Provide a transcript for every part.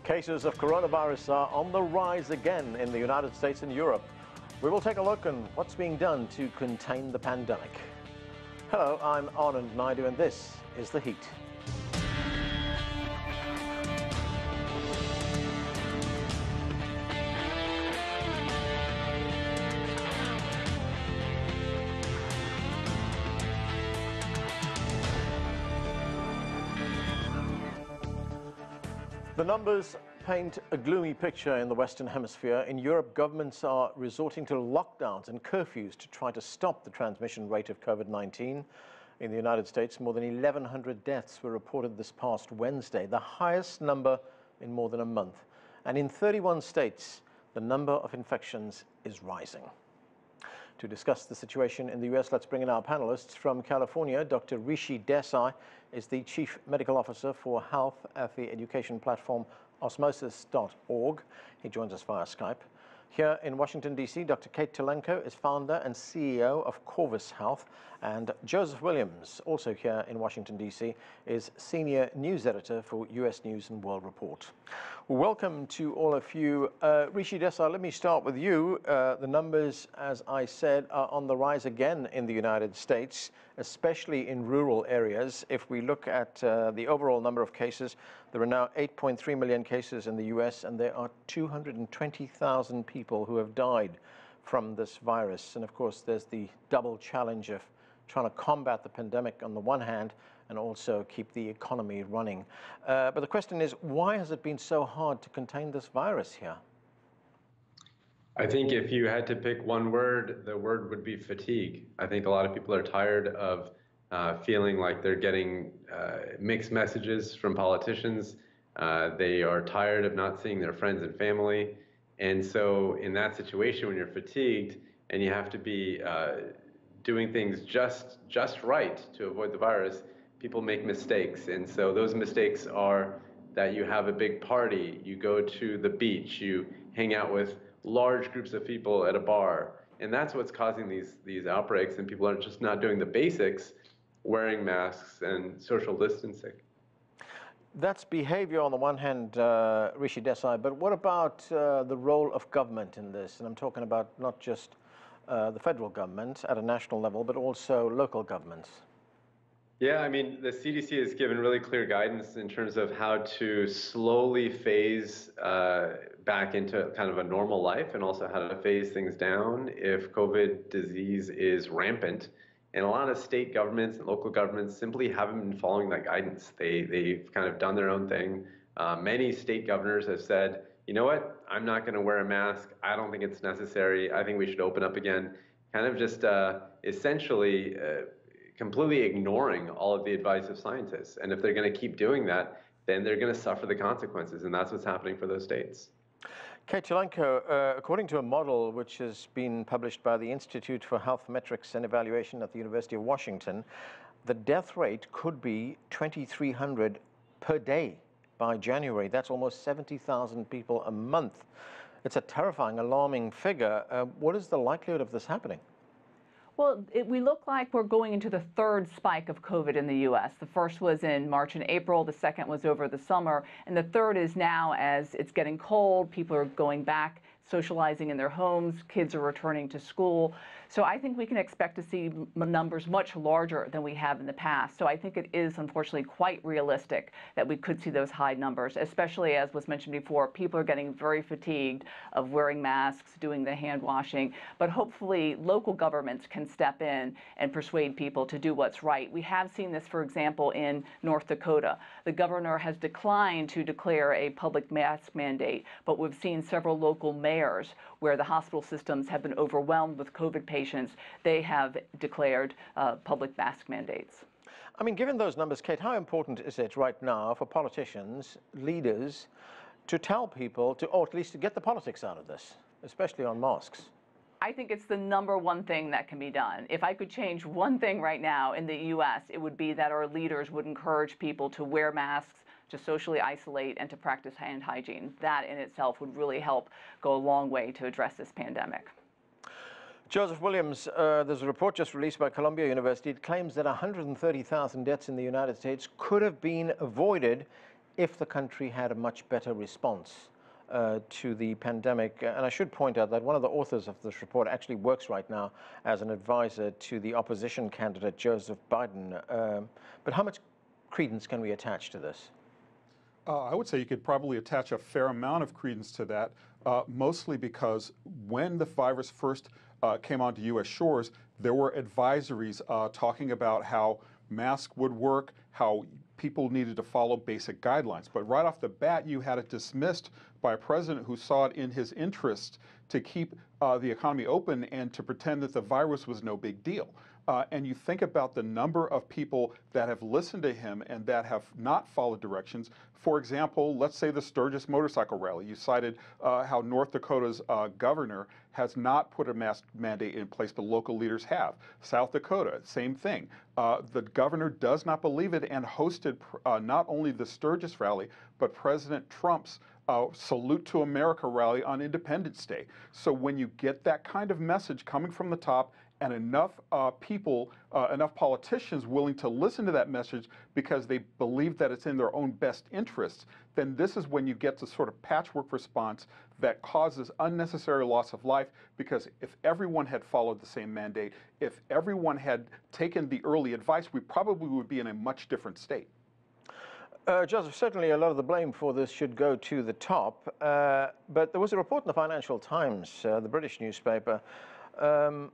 Cases of coronavirus are on the rise again in the United States and Europe. We will take a look at what's being done to contain the pandemic. Hello, I'm Anand Naidu and this is The Heat. The numbers paint a gloomy picture in the Western Hemisphere. In Europe, governments are resorting to lockdowns and curfews to try to stop the transmission rate of COVID-19. In the United States, more than 1,100 deaths were reported this past Wednesday, the highest number in more than a month. And in 31 states, the number of infections is rising. To discuss the situation in the U.S., let's bring in our panelists. From California, Dr. Rishi Desai is the Chief Medical Officer for Health at the education platform osmosis.org. He joins us via Skype. Here in Washington, D.C., Dr. Kate Tulenko is founder and CEO of Corvus Health. And Joseph Williams, also here in Washington, D.C., is Senior News Editor for U.S. News and World Report. Welcome to all of you. Rishi Desai, let me start with you. The numbers, as I said, are on the rise again in the United States, especially in rural areas. If we look at the overall number of cases, there are now 8.3 million cases in the U.S., and there are 220,000 people who have died from this virus. And of course, there's the double challenge of trying to combat the pandemic on the one hand and also keep the economy running. But the question is, why has it been so hard to contain this virus here? I think if you had to pick one word, the word would be fatigue. I think a lot of people are tired of feeling like they're getting mixed messages from politicians. They are tired of not seeing their friends and family. And so in that situation, when you're fatigued and you have to be doing things just right to avoid the virus, people make mistakes. And so those mistakes are that you have a big party, you go to the beach, you hang out with large groups of people at a bar. And that's what's causing these outbreaks, and people are just not doing the basics, wearing masks and social distancing. That's behavior on the one hand, Rishi Desai, but what about the role of government in this? And I'm talking about not just the federal government at a national level, but also local governments. Yeah, I mean, the CDC has given really clear guidance in terms of how to slowly phase back into kind of a normal life, and also how to phase things down if COVID disease is rampant. And a lot of state governments and local governments simply haven't been following that guidance. They've kind of done their own thing. Many state governors have said, you know what, I'm not going to wear a mask. I don't think it's necessary. I think we should open up again. Kind of just essentially completely ignoring all of the advice of scientists. And if they're going to keep doing that, then they're going to suffer the consequences. And that's what's happening for those states. Kate Tulenko, according to a model which has been published by the Institute for Health Metrics and Evaluation at the University of Washington, the death rate could be 2,300 per day by January. That's almost 70,000 people a month. It's a terrifying, alarming figure. What is the likelihood of this happening? Well, we look like we're going into the third spike of COVID in the U.S. The first was in March and April, the second was over the summer, and the third is now as it's getting cold, people are going back, socializing in their homes, kids are returning to school. So I think we can expect to see numbers much larger than we have in the past. So I think it is unfortunately quite realistic that we could see those high numbers, especially as was mentioned before, people are getting very fatigued of wearing masks, doing the hand washing, but hopefully local governments can step in and persuade people to do what's right. We have seen this, for example, in North Dakota. The governor has declined to declare a public mask mandate, but we've seen several local mayors where the hospital systems have been overwhelmed with COVID patients. They have declared public mask mandates. I mean, given those numbers, Kate, how important is it right now for politicians, leaders, to tell people to, or at least to get the politics out of this, especially on masks? I think it's the number one thing that can be done. If I could change one thing right now in the U.S., it would be that our leaders would encourage people to wear masks, to socially isolate, and to practice hand hygiene. That in itself would really help go a long way to address this pandemic. Joseph Williams, there's a report just released by Columbia University. It claims that 130,000 deaths in the United States could have been avoided if the country had a much better response to the pandemic. And I should point out that one of the authors of this report actually works right now as an advisor to the opposition candidate, Joseph Biden. But how much credence can we attach to this? I would say you could probably attach a fair amount of credence to that, mostly because when the virus first came onto U.S. shores, there were advisories talking about how masks would work, how people needed to follow basic guidelines. But right off the bat, you had it dismissed by a president who saw it in his interest to keep the economy open and to pretend that the virus was no big deal. And you think about the number of people that have listened to him and that have not followed directions. For example, let's say the Sturgis motorcycle rally. You cited how North Dakota's governor has not put a mask mandate in place, but local leaders have. South Dakota, same thing. The governor does not believe it and hosted not only the Sturgis rally, but President Trump's Salute to America rally on Independence Day. So when you get that kind of message coming from the top, and enough people, enough politicians willing to listen to that message because they believe that it's in their own best interests, then this is when you get the sort of patchwork response that causes unnecessary loss of life, because if everyone had followed the same mandate, if everyone had taken the early advice, we probably would be in a much different state. Joseph, certainly a lot of the blame for this should go to the top, but there was a report in the Financial Times, the British newspaper,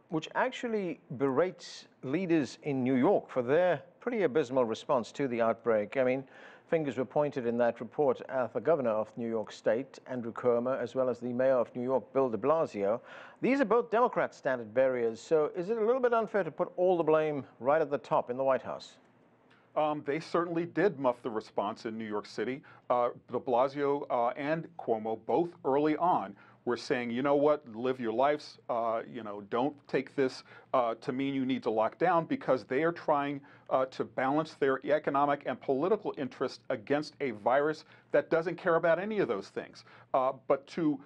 which actually berates leaders in New York for their pretty abysmal response to the outbreak. I mean, fingers were pointed in that report at the governor of New York State, Andrew Cuomo, as well as the mayor of New York, Bill de Blasio. These are both Democrat standard bearers, so is it a little bit unfair to put all the blame right at the top in the White House? They certainly did muff the response in New York City. De Blasio and Cuomo, both early on, were saying, you know what, live your lives, don't take this to mean you need to lock down, because they are trying to balance their economic and political interests against a virus that doesn't care about any of those things. But to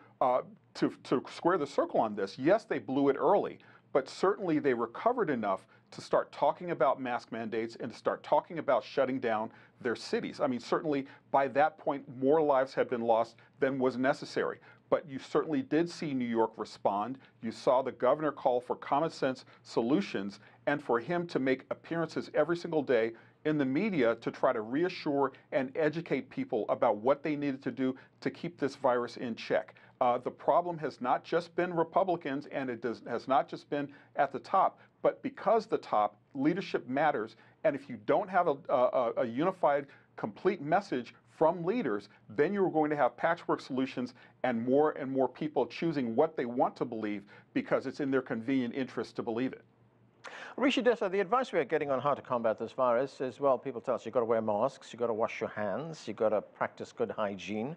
square the circle on this, yes, they blew it early, but certainly they recovered enough to start talking about mask mandates and to start talking about shutting down their cities. I mean, certainly by that point, more lives had been lost than was necessary. But you certainly did see New York respond. You saw the governor call for common sense solutions, and for him to make appearances every single day in the media to try to reassure and educate people about what they needed to do to keep this virus in check. The problem has not just been Republicans, and it has not just been at the top, but because the top, leadership matters, and if you don't have a unified, complete message from leaders, then you're going to have patchwork solutions and more people choosing what they want to believe because it's in their convenient interest to believe it. Rishi Desa, the advice we're getting on how to combat this virus is, well, people tell us you've got to wear masks, you've got to wash your hands, you've got to practice good hygiene.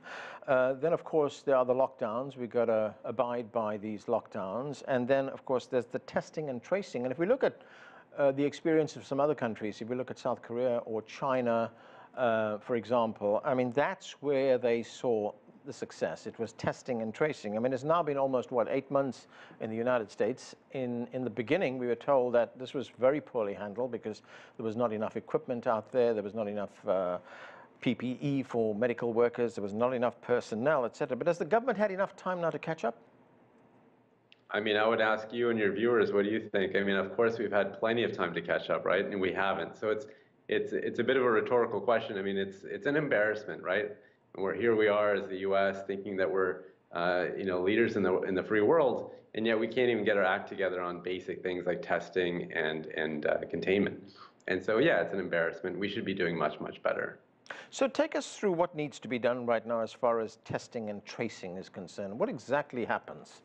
Then, of course, there are the lockdowns. We've got to abide by these lockdowns. And then, of course, there's the testing and tracing. And if we look at the experience of some other countries, if we look at South Korea or China, for example, I mean, that's where they saw the success. It was testing and tracing. I mean, it's now been almost, 8 months in the United States. In the beginning, we were told that this was very poorly handled because there was not enough equipment out there, there was not enough PPE for medical workers, there was not enough personnel, etc. But has the government had enough time now to catch up? I mean, I would ask you and your viewers, what do you think? I mean, of course, we've had plenty of time to catch up, right? And we haven't. So it's a bit of a rhetorical question. I mean, it's an embarrassment, right? Here we are as the U.S. thinking that we're leaders in the free world, and yet we can't even get our act together on basic things like testing and containment. And so, yeah, it's an embarrassment. We should be doing much, much better. So take us through what needs to be done right now as far as testing and tracing is concerned. What exactly happens?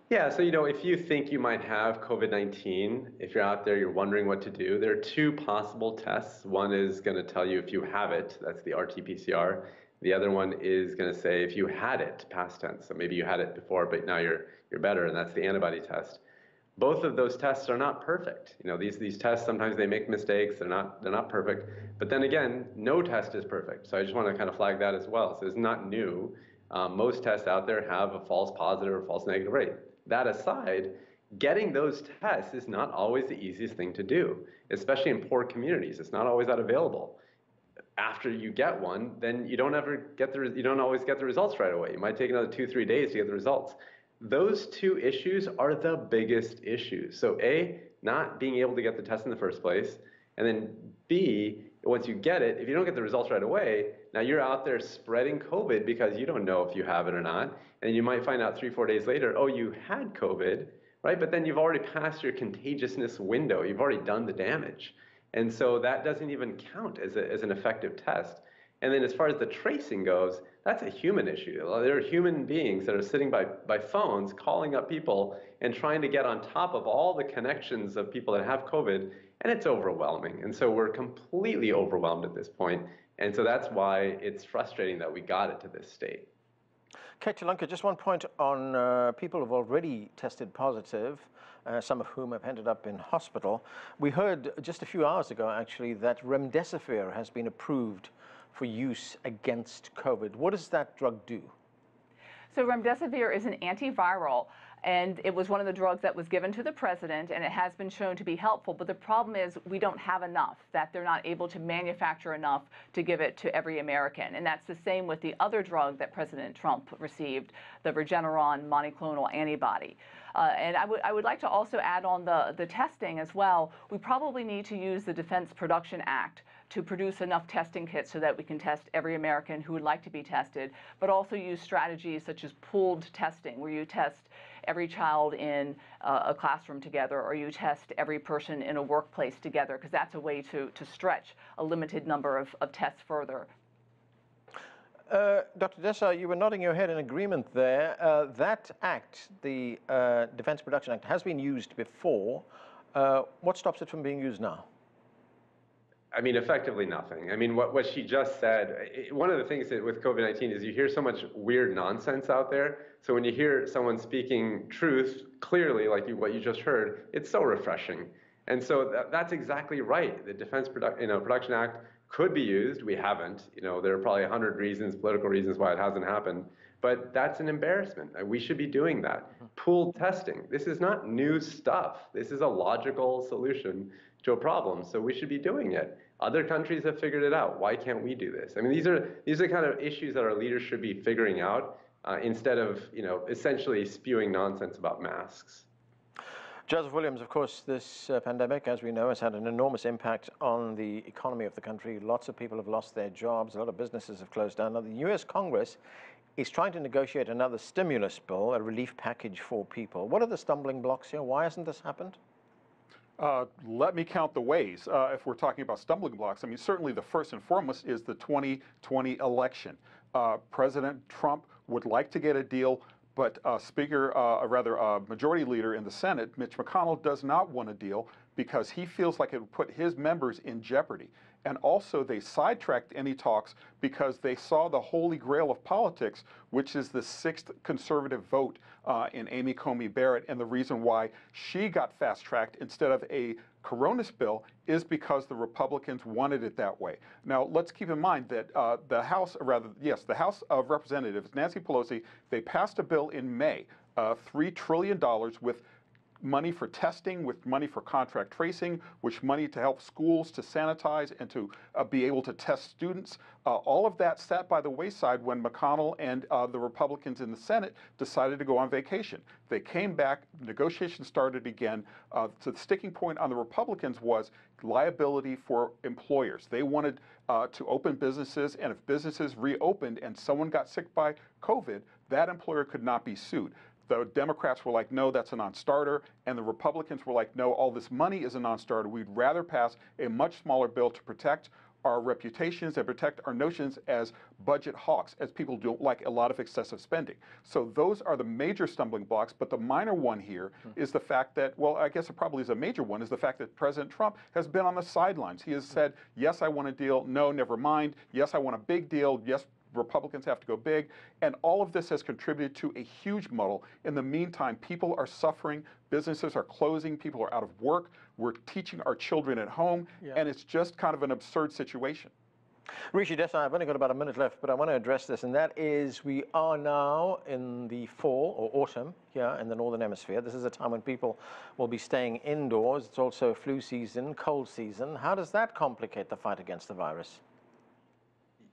Yeah, so if you think you might have COVID-19, if you're out there, you're wondering what to do, there are two possible tests. One is going to tell you if you have it, that's the RT-PCR. The other one is going to say if you had it, past tense. So maybe you had it before, but now you're better, and that's the antibody test. Both of those tests are not perfect. These tests, sometimes they make mistakes, they're not perfect. But then again, no test is perfect. So I just want to kind of flag that as well. So it's not new. Most tests out there have a false positive or false negative rate. That aside, getting those tests is not always the easiest thing to do, especially in poor communities. It's not always that available. after you get one, then you don't always get the results right away. You might take another 2-3 days to get the results. Those two issues are the biggest issues. So A, not being able to get the test in the first place, and then B, once you get it, if you don't get the results right away, now you're out there spreading COVID because you don't know if you have it or not, and you might find out 3-4 days later, oh, you had COVID, right? But then you've already passed your contagiousness window. You've already done the damage. And so that doesn't even count as an effective test. And then as far as the tracing goes, that's a human issue. There are human beings that are sitting by phones, calling up people and trying to get on top of all the connections of people that have COVID, and it's overwhelming. And so we're completely overwhelmed at this point. And so that's why it's frustrating that we got it to this state. Kate Chalanka, just one point on people who've already tested positive, some of whom have ended up in hospital. We heard just a few hours ago, actually, that remdesivir has been approved for use against COVID. What does that drug do? So remdesivir is an antiviral, and it was one of the drugs that was given to the president, and it has been shown to be helpful. But the problem is we don't have enough, that they're not able to manufacture enough to give it to every American. And that's the same with the other drug that President Trump received, the Regeneron monoclonal antibody. And I would like to also add on the testing as well. We probably need to use the Defense Production Act to produce enough testing kits so that we can test every American who would like to be tested, but also use strategies such as pooled testing, where you test every child in a classroom together, or you test every person in a workplace together, because that's a way to stretch a limited number of tests further. Dr. Desai, you were nodding your head in agreement there. That act, the Defense Production Act, has been used before. What stops it from being used now? I mean, effectively nothing. I mean, what she just said, one of the things that with COVID-19 is you hear so much weird nonsense out there. So when you hear someone speaking truth clearly, like what you just heard, it's so refreshing. And so that's exactly right. The Defense Production Act could be used. We haven't. There are probably 100 reasons, political reasons why it hasn't happened. But that's an embarrassment. We should be doing that. Pooled testing. This is not new stuff. This is a logical solution to a problem. So we should be doing it. Other countries have figured it out. Why can't we do this? I mean, these are the kind of issues that our leaders should be figuring out instead of essentially spewing nonsense about masks. Joseph Williams, of course, this pandemic, as we know, has had an enormous impact on the economy of the country. Lots of people have lost their jobs. A lot of businesses have closed down. Now, the U.S. Congress is trying to negotiate another stimulus bill, a relief package for people. What are the stumbling blocks here? Why hasn't this happened? Let me count the ways. If we're talking about stumbling blocks, I mean, certainly the first and foremost is the 2020 election. President Trump would like to get a deal, but Majority Leader in the Senate, Mitch McConnell, does not want a deal because he feels like it would put his members in jeopardy. And also they sidetracked any talks because they saw the holy grail of politics, which is the 6th conservative vote in Amy Coney Barrett. And the reason why she got fast-tracked instead of a coronas bill is because the Republicans wanted it that way. Now, let's keep in mind that the House of Representatives, Nancy Pelosi, they passed a bill in May, $3 trillion with money for testing, with money for contract tracing, with money to help schools to sanitize and to be able to test students. All of that sat by the wayside when McConnell and the Republicans in the Senate decided to go on vacation. They came back, negotiations started again. So the sticking point on the Republicans was liability for employers. They wanted to open businesses, and if businesses reopened and someone got sick by COVID, that employer could not be sued. The Democrats were like, no, that's a non-starter. And the Republicans were like, no, all this money is a non-starter. We'd rather pass a much smaller bill to protect our reputations and protect our notions as budget hawks, as people don't like a lot of excessive spending. So those are the major stumbling blocks. But the minor one here is the fact that, well, I guess it probably is a major one, is the fact that President Trump has been on the sidelines. He has said, yes, I want a deal. No, never mind. Yes, I want a big deal. Yes, Republicans have to go big, and all of this has contributed to a huge muddle. In the meantime, people are suffering, businesses are closing, people are out of work, we're teaching our children at home, and it's just kind of an absurd situation. Rishi Desai, I've only got about a minute left, but I want to address this, and that is we are now in the fall or autumn here in the Northern Hemisphere. This is a time when people will be staying indoors. It's also flu season, cold season. How does that complicate the fight against the virus?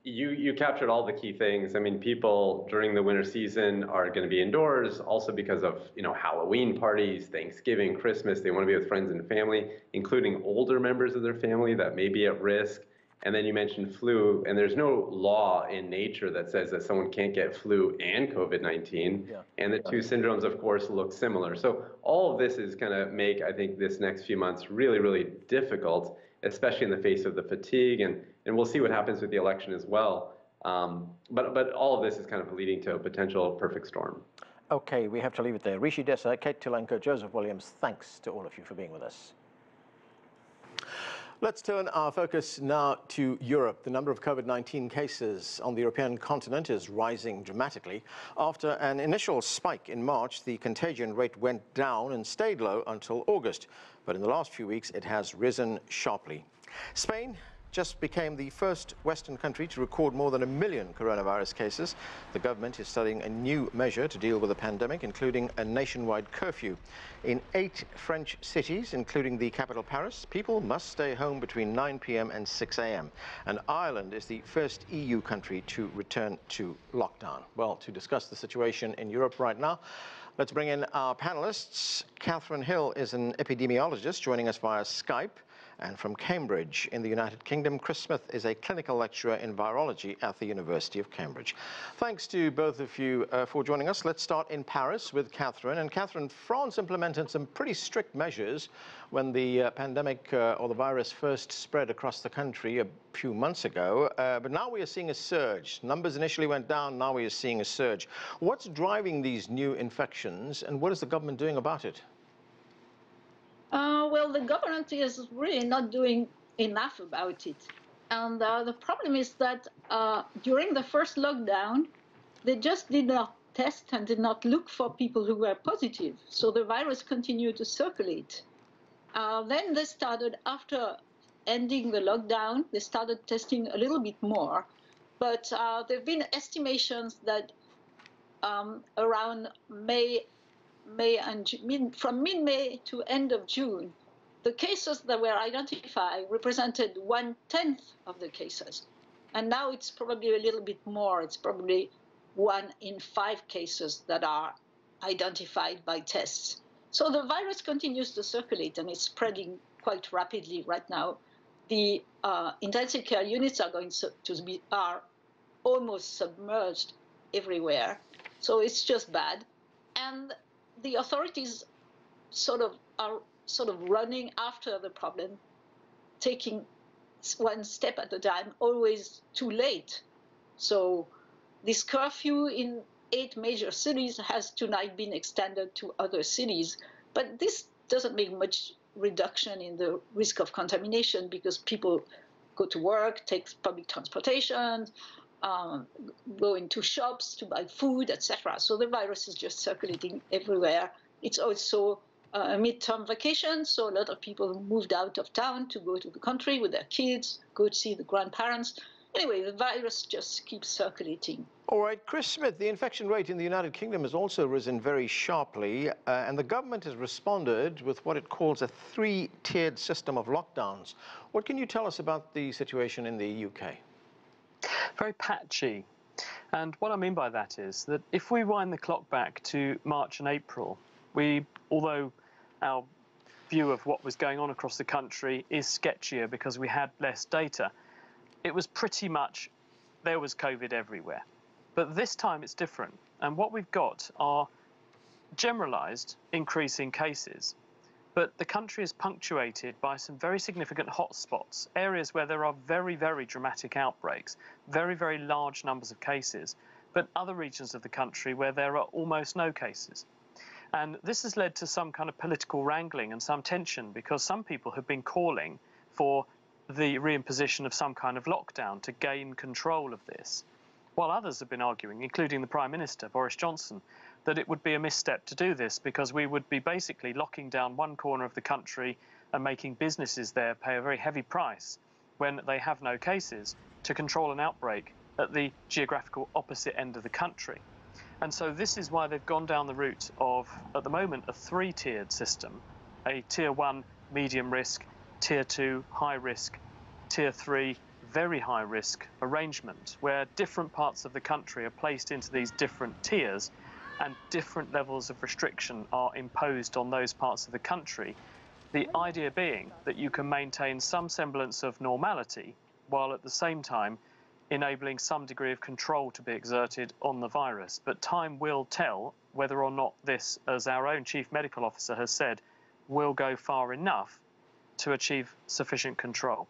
You captured all the key things. I mean, people during the winter season are going to be indoors also because of, Halloween parties, Thanksgiving, Christmas. They want to be with friends and family, including older members of their family that may be at risk. And then you mentioned flu, and there's no law in nature that says that someone can't get flu and COVID-19. Yeah. And the two syndromes, of course, look similar. So all of this is going to make, I think, this next few months really, really difficult, especially in the face of the fatigue. And we'll see what happens with the election as well. But all of this is kind of leading to a potential perfect storm. Okay, we have to leave it there. Rishi Desai, Kate Tilenko, Joseph Williams, thanks to all of you for being with us. Let's turn our focus now to Europe. The number of COVID-19 cases on the European continent is rising dramatically. After an initial spike in March, the contagion rate went down and stayed low until August. But in the last few weeks, it has risen sharply. Spain just became the first Western country to record more than 1 million coronavirus cases. The government is studying a new measure to deal with the pandemic, including a nationwide curfew. In 8 French cities, including the capital Paris, people must stay home between 9 p.m. and 6 a.m. And Ireland is the first EU country to return to lockdown. Well, to discuss the situation in Europe right now, let's bring in our panelists. Catherine Hill is an epidemiologist joining us via Skype. And from Cambridge in the United Kingdom, Chris Smith is a clinical lecturer in virology at the University of Cambridge. Thanks to both of you for joining us. Let's start in Paris with Catherine. And Catherine, France implemented some pretty strict measures when the pandemic or the virus first spread across the country a few months ago. But now we are seeing a surge. Numbers initially went down, now we are seeing a surge. What's driving these new infections and what is the government doing about it? Well, the government is really not doing enough about it. And the problem is that during the first lockdown, they just did not test and did not look for people who were positive. So the virus continued to circulate. Then they started, after ending the lockdown, they started testing a little bit more. But there have been estimations that around May and from mid-May to end of June, the cases that were identified represented 1/10 of the cases. And now it's probably a little bit more. It's probably 1 in 5 cases that are identified by tests. So the virus continues to circulate and it's spreading quite rapidly right now. The intensive care units are are almost submerged everywhere. So it's just bad. And the authorities are running after the problem, taking one step at a time, always too late. So this curfew in 8 major cities has tonight been extended to other cities. But this doesn't make much reduction in the risk of contamination because people go to work, take public transportation, go into shops to buy food, etc. So the virus is just circulating everywhere. It's also a midterm vacation, so a lot of people moved out of town to go to the country with their kids, go to see the grandparents. Anyway, the virus just keeps circulating. All right, Chris Smith, the infection rate in the United Kingdom has also risen very sharply, and the government has responded with what it calls a 3-tiered system of lockdowns. What can you tell us about the situation in the UK? Very patchy. And what I mean by that is that if we wind the clock back to March and April, although our view of what was going on across the country is sketchier because we had less data, it was pretty much there was COVID everywhere. But this time it's different. And what we've got are generalized increasing cases. But the country is punctuated by some very significant hotspots, areas where there are very, very dramatic outbreaks, very, very large numbers of cases, but other regions of the country where there are almost no cases. And this has led to some kind of political wrangling and some tension because some people have been calling for the reimposition of some kind of lockdown to gain control of this, while others have been arguing, including the Prime Minister, Boris Johnson, that it would be a misstep to do this because we would be basically locking down one corner of the country and making businesses there pay a very heavy price when they have no cases to control an outbreak at the geographical opposite end of the country. And so this is why they've gone down the route of, at the moment, a 3-tiered system, a tier 1 medium risk, tier 2 high risk, tier 3 very high risk arrangement where different parts of the country are placed into these different tiers and different levels of restriction are imposed on those parts of the country. The idea being that you can maintain some semblance of normality while at the same time enabling some degree of control to be exerted on the virus. But time will tell whether or not this, as our own Chief Medical Officer has said, will go far enough to achieve sufficient control.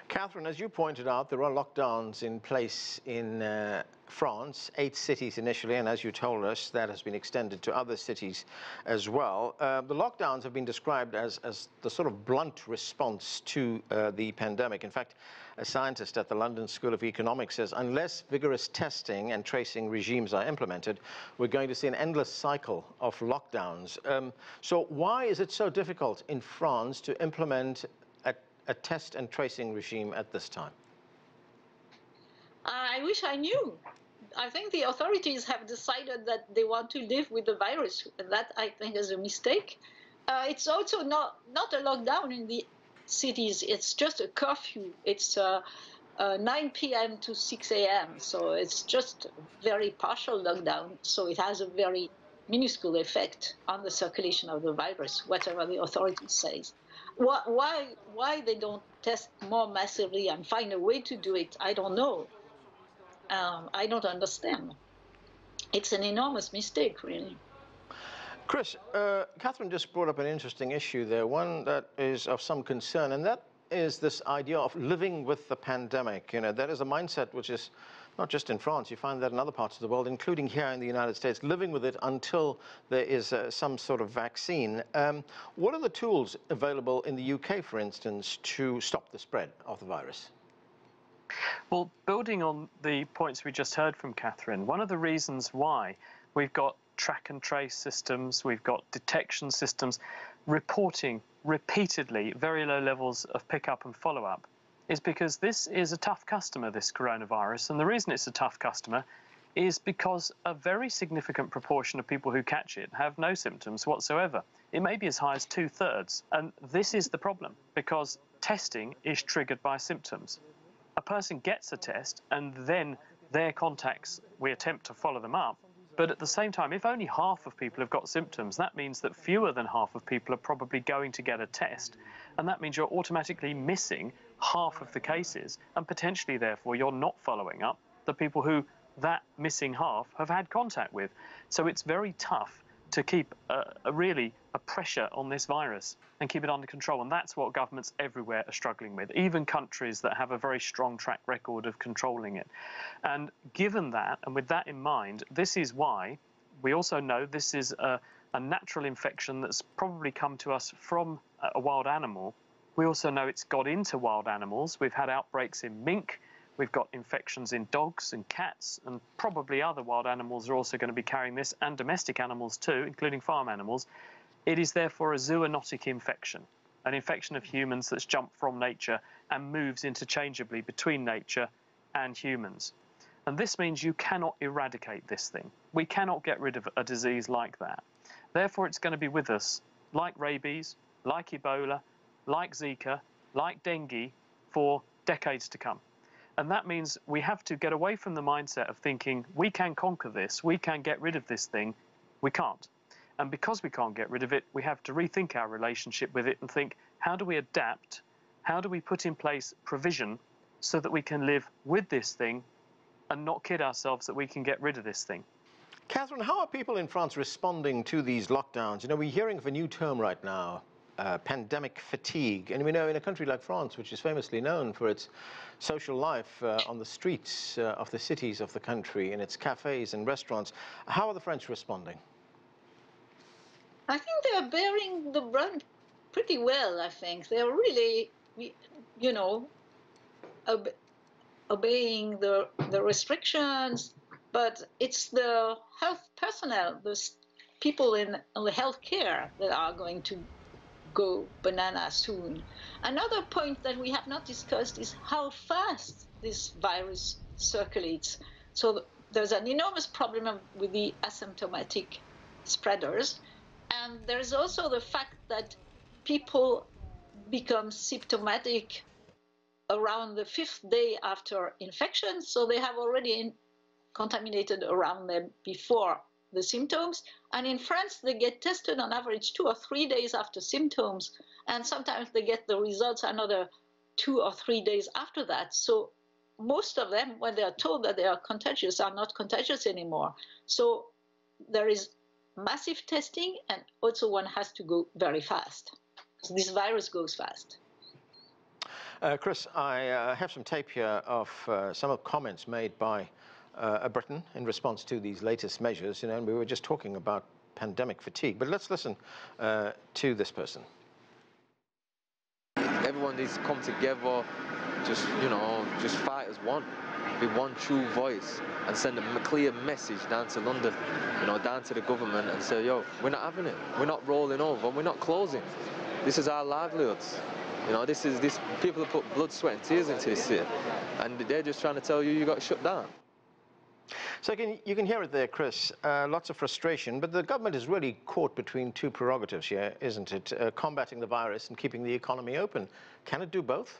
Catherine, as you pointed out, there are lockdowns in place in France, 8 cities initially, and as you told us, that has been extended to other cities as well. The lockdowns have been described as the sort of blunt response to the pandemic. In fact, a scientist at the London School of Economics says unless vigorous testing and tracing regimes are implemented, we're going to see an endless cycle of lockdowns. So why is it so difficult in France to implement a test and tracing regime at this time? I wish I knew. I think the authorities have decided that they want to live with the virus, and that I think is a mistake. It's also not a lockdown in the cities. It's just a curfew. It's 9 p.m. to 6 a.m. So it's just a very partial lockdown. So it has a very minuscule effect on the circulation of the virus, whatever the authorities say. Why they don't test more massively and find a way to do it, I don't know. I don't understand. It's an enormous mistake, really. Chris, Catherine just brought up an interesting issue there, one that is of some concern, and that is this idea of living with the pandemic. You know, that is a mindset which is not just in France, you find that in other parts of the world, including here in the United States, living with it until there is some sort of vaccine. What are the tools available in the UK, for instance, to stop the spread of the virus? Well, building on the points we just heard from Catherine, one of the reasons why we've got track and trace systems, we've got detection systems, reporting repeatedly very low levels of pickup and follow-up, is because this is a tough customer, this coronavirus. And the reason it's a tough customer is because a very significant proportion of people who catch it have no symptoms whatsoever. It may be as high as 2/3. And this is the problem, because testing is triggered by symptoms. A person gets a test and then their contacts, we attempt to follow them up. But at the same time, if only half of people have got symptoms, that means that fewer than half of people are probably going to get a test. And that means you're automatically missing half of the cases, and potentially, therefore, you're not following up the people who that missing half have had contact with. So it's very tough to keep really a pressure on this virus and keep it under control. And that's what governments everywhere are struggling with, even countries that have a very strong track record of controlling it. And given that, and with that in mind, this is why we also know this is a natural infection that's probably come to us from a wild animal. We also know it's got into wild animals. We've had outbreaks in mink. We've got infections in dogs and cats, and probably other wild animals are also going to be carrying this, and domestic animals too, including farm animals. It is therefore a zoonotic infection, an infection of humans that's jumped from nature and moves interchangeably between nature and humans. And this means you cannot eradicate this thing. We cannot get rid of a disease like that. Therefore, it's going to be with us, like rabies, like Ebola, like Zika, like dengue, for decades to come. And that means we have to get away from the mindset of thinking we can conquer this, we can get rid of this thing. We can't. And because we can't get rid of it, we have to rethink our relationship with it and think, how do we adapt? How do we put in place provision so that we can live with this thing and not kid ourselves that we can get rid of this thing? Catherine, how are people in France responding to these lockdowns? You know, we're hearing of a new term right now, pandemic fatigue. And we know in a country like France, which is famously known for its social life on the streets of the cities of the country, in its cafes and restaurants, how are the French responding? I think they're bearing the brunt pretty well, I think. They're really, you know, obeying the restrictions, but it's the health personnel, the people in the healthcare that are going to go bananas soon. Another point that we have not discussed is how fast this virus circulates. So there's an enormous problem with the asymptomatic spreaders. And there's also the fact that people become symptomatic around the 5th day after infection, so they have already contaminated around them before the symptoms. And in France, they get tested on average 2 or 3 days after symptoms, and sometimes they get the results another 2 or 3 days after that. So most of them, when they are told that they are contagious, are not contagious anymore. So there is massive testing, and also one has to go very fast, because this virus goes fast. Chris, I have some tape here of some of the comments made by Britain in response to these latest measures, and we were just talking about pandemic fatigue, but let's listen to this person. Everyone needs to come together, just fight as one, be one true voice, and send a clear message down to London, down to the government, and say, yo, we're not having it, we're not rolling over, we're not closing. This is our livelihoods. This people have put blood, sweat and tears into this city, and they're just trying to tell you got shut down. So you can hear it there, Chris. Lots of frustration, but the government is really caught between two prerogatives here, isn't it? Combating the virus and keeping the economy open. Can it do both?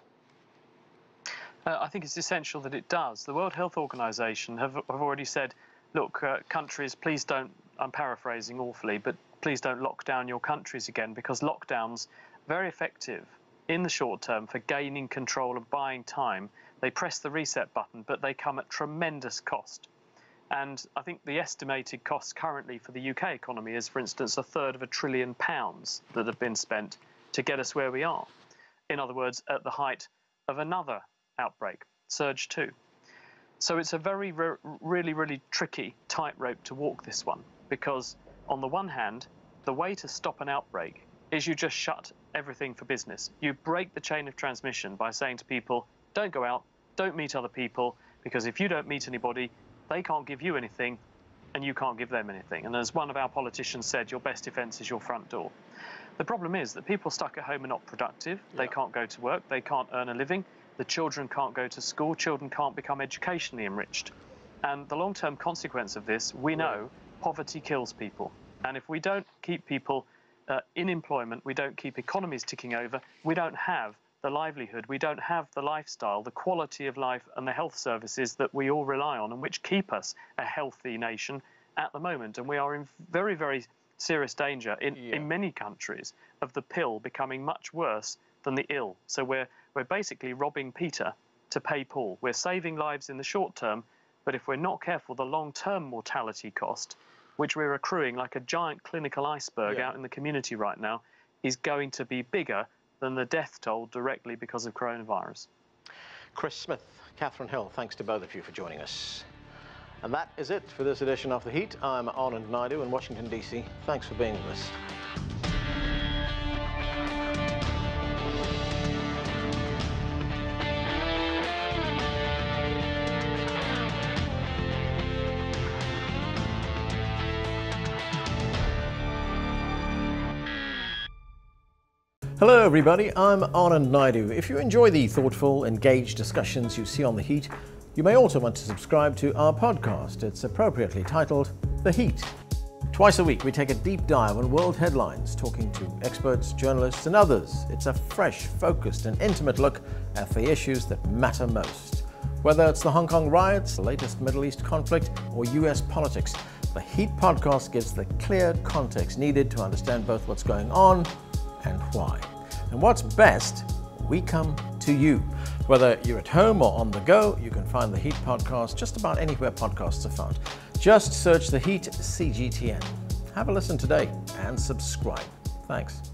I think it's essential that it does. The World Health Organization have already said, look, countries, please don't, I'm paraphrasing awfully, but please don't lock down your countries again, because lockdowns, very effective in the short term for gaining control and buying time. They press the reset button, but they come at tremendous cost. And I think the estimated cost currently for the UK economy is, for instance, £1/3 of £1 trillion that have been spent to get us where we are. In other words, at the height of another outbreak, Surge 2. So it's a very, really tricky tightrope to walk, this one, because on the one hand, the way to stop an outbreak is you just shut everything for business. You break the chain of transmission by saying to people, don't go out, don't meet other people, because if you don't meet anybody, they can't give you anything, and you can't give them anything. And as one of our politicians said, your best defence is your front door. The problem is that people stuck at home are not productive. They can't go to work. They can't earn a living. The children can't go to school. Children can't become educationally enriched. And the long-term consequence of this, we know, poverty kills people. And if we don't keep people in employment, we don't keep economies ticking over, we don't have the livelihood, we don't have the lifestyle, the quality of life and the health services that we all rely on and which keep us a healthy nation at the moment. And we are in very, very serious danger in many countries of the pill becoming much worse than the ill. So we're basically robbing Peter to pay Paul. We're saving lives in the short term, but if we're not careful, the long-term mortality cost, which we're accruing like a giant clinical iceberg out in the community right now, is going to be bigger than the death toll directly because of coronavirus. Chris Smith, Catherine Hill, thanks to both of you for joining us. And that is it for this edition of The Heat. I'm Anand Naidu in Washington, D.C. Thanks for being with us. Hello everybody, I'm Anand Naidu. If you enjoy the thoughtful, engaged discussions you see on The Heat, you may also want to subscribe to our podcast. It's appropriately titled The Heat. Twice a week we take a deep dive on world headlines, talking to experts, journalists and others. It's a fresh, focused and intimate look at the issues that matter most. Whether it's the Hong Kong riots, the latest Middle East conflict or US politics, The Heat podcast gives the clear context needed to understand both what's going on and why. And what's best, we come to you. Whether you're at home or on the go, you can find The Heat podcast just about anywhere podcasts are found. Just search The Heat CGTN. Have a listen today and subscribe. Thanks.